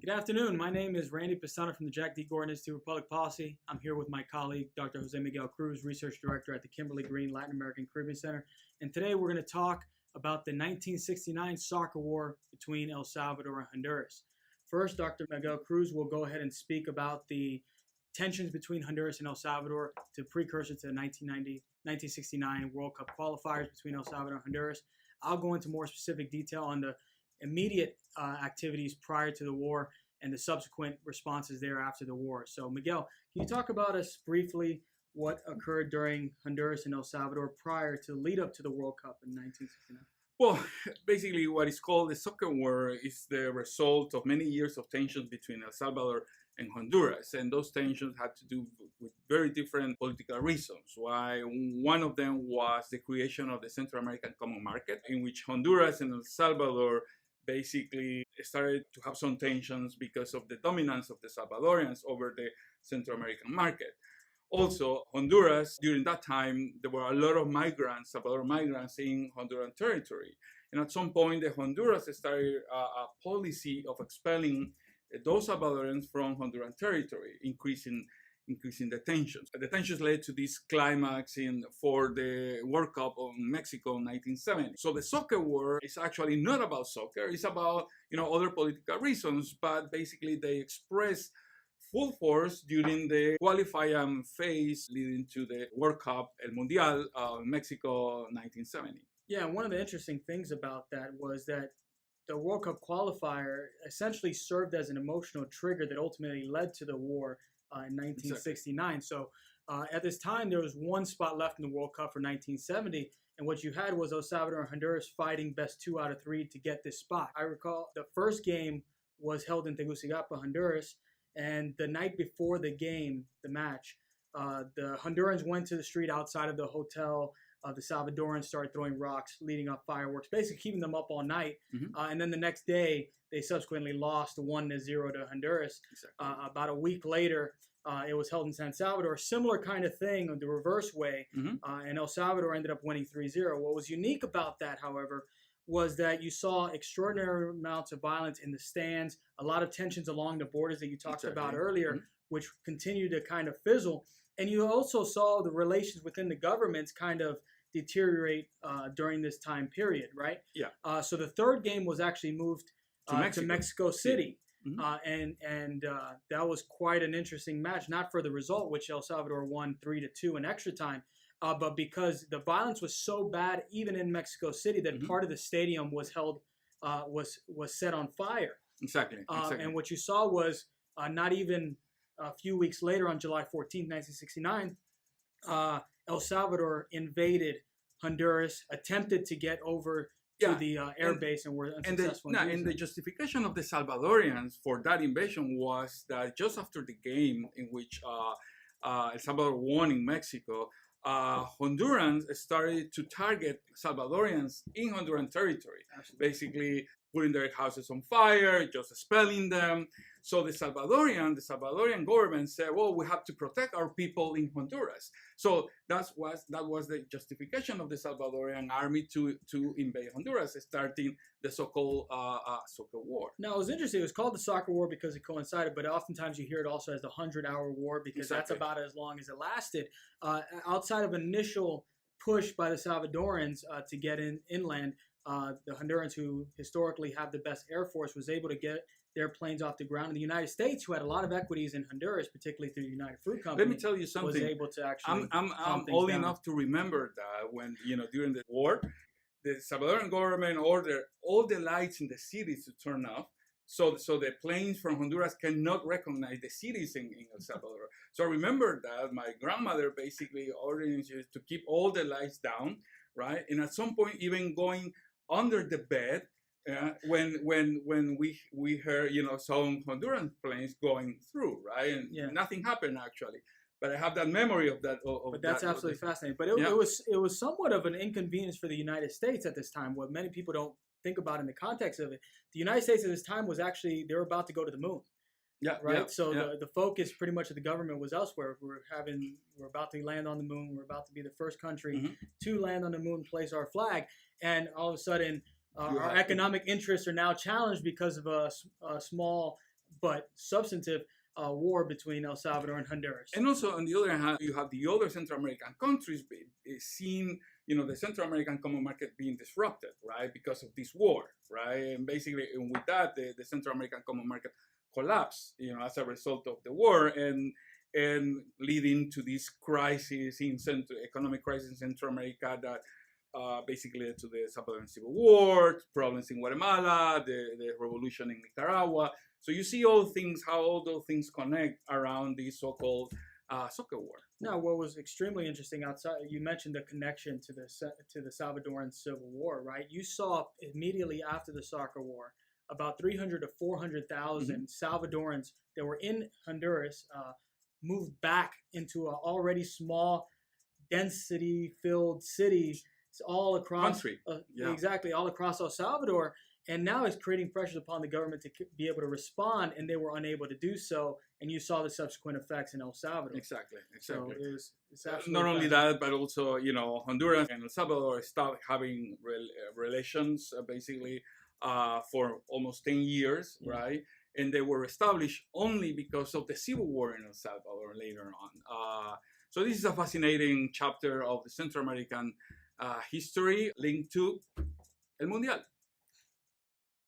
Good afternoon. My name is Randy Pestana from the Jack D. Gordon Institute of Public Policy. I'm here with my colleague, Dr. Jose Miguel Cruz, Research Director at the Kimberly Green Latin American Caribbean Center. And today we're going to talk about the 1969 soccer war between El Salvador and Honduras. First, Dr. Miguel Cruz will go ahead and speak about the tensions between Honduras and El Salvador to precursor to the 1969 World Cup qualifiers between El Salvador and Honduras. I'll go into more specific detail on the immediate activities prior to the war and the subsequent responses there after the war. So, Miguel, can you talk about us briefly what occurred during Honduras and El Salvador prior to the lead up to the World Cup in 1969? Well, basically what is called the soccer war is the result of many years of tensions between El Salvador and Honduras. And those tensions had to do with very different political reasons. Why one of them was the creation of the Central American Common Market, in which Honduras and El Salvador basically started to have some tensions because of the dominance of the Salvadorians over the Central American market. Also, Honduras, during that time, there were a lot of migrants, Salvadoran migrants in Honduran territory. And at some point, the Honduras started a policy of expelling those Salvadorians from Honduran territory, increasing the tensions. The tensions led to this climax for the World Cup of Mexico in 1970. So the soccer war is actually not about soccer. It's about other political reasons, but basically they express full force during the qualifying phase leading to the World Cup, El Mundial, Mexico 1970. Yeah, one of the interesting things about that was that the World Cup qualifier essentially served as an emotional trigger that ultimately led to the war in 1969. Exactly. So at this time, there was one spot left in the World Cup for 1970. And what you had was El Salvador and Honduras fighting best 2 out of 3 to get this spot. I recall the first game was held in Tegucigalpa, Honduras. And the night before the game, the match, the Hondurans went to the street outside of the hotel. The Salvadorans started throwing rocks, leading up fireworks, basically keeping them up all night. Mm-hmm. And then the next day, they subsequently lost 1-0 to Honduras. Exactly. About a week later, it was held in San Salvador. Similar kind of thing, the reverse way. Mm-hmm. And El Salvador ended up winning 3-0. What was unique about that, however, was that you saw extraordinary amounts of violence in the stands, a lot of tensions along the borders that you talked about earlier, mm-hmm. which continued to kind of fizzle. And you also saw the relations within the governments kind of deteriorate during this time period, right? Yeah. So the third game was actually moved to Mexico City. Mm-hmm. And that was quite an interesting match, not for the result, which El Salvador won 3-2 in extra time, but because the violence was so bad, even in Mexico City, that mm-hmm. part of the stadium was held, was set on fire. Exactly. And what you saw was not even a few weeks later, on July 14, 1969, El Salvador invaded Honduras, attempted to get over to the air base, and were unsuccessful. And the justification of the Salvadorians for that invasion was that just after the game in which El Salvador won in Mexico, Hondurans started to target Salvadorians in Honduran territory. Absolutely. Basically putting their houses on fire, just expelling them. So the Salvadorian government said, well, we have to protect our people in Honduras. So that was the justification of the Salvadorian army to invade Honduras, starting the so-called soccer war. Now, it was interesting. It was called the soccer war because it coincided, but oftentimes you hear it also as the 100-hour war because Exactly. That's about as long as it lasted. Outside of initial push by the Salvadorans to get inland, the Hondurans, who historically have the best air force, was able to get their planes off the ground. And the United States, who had a lot of equities in Honduras, particularly through the United Fruit Company, let me tell you something. Was able to actually I'm old enough to remember that when during the war, the Salvadoran government ordered all the lights in the cities to turn off, so the planes from Honduras cannot recognize the cities in El Salvador. So I remember that my grandmother basically ordered to keep all the lights down, right? And at some point, even going under the bed, when we heard some Honduran planes going through, right, and nothing happened actually. But I have that memory of that. But that's absolutely fascinating. But it was somewhat of an inconvenience for the United States at this time. What many people don't think about in the context of it, the United States at this time was actually, they were about to go to the moon. Yeah. Right. Yeah, so the focus pretty much of the government was elsewhere. We're about to land on the moon. We're about to be the first country mm-hmm. to land on the moon, place our flag, and all of a sudden our economic interests are now challenged because of a small but substantive war between El Salvador and Honduras. And also, on the other hand, you have the other Central American countries seeing, the Central American common market being disrupted, right, because of this war, right? And basically, and with that, the Central American common market collapsed, as a result of the war, and leading to this crisis economic crisis in Central America that basically led to the Salvadoran Civil War, problems in Guatemala, the revolution in Nicaragua. So you see how all those things connect around the so-called soccer war. Now, what was extremely interesting outside, you mentioned the connection to the Salvadoran Civil War, right? You saw immediately after the soccer war about 300 to 400,000 Salvadorans that were in Honduras moved back into an already small, density-filled city all across country. Exactly, all across El Salvador. And now it's creating pressures upon the government to be able to respond, and they were unable to do so. And you saw the subsequent effects in El Salvador. Exactly. So it's absolutely not only that, but also, Honduras and El Salvador started having relations basically for almost 10 years, right? And they were established only because of the civil war in El Salvador later on. So this is a fascinating chapter of the Central American history linked to El Mundial.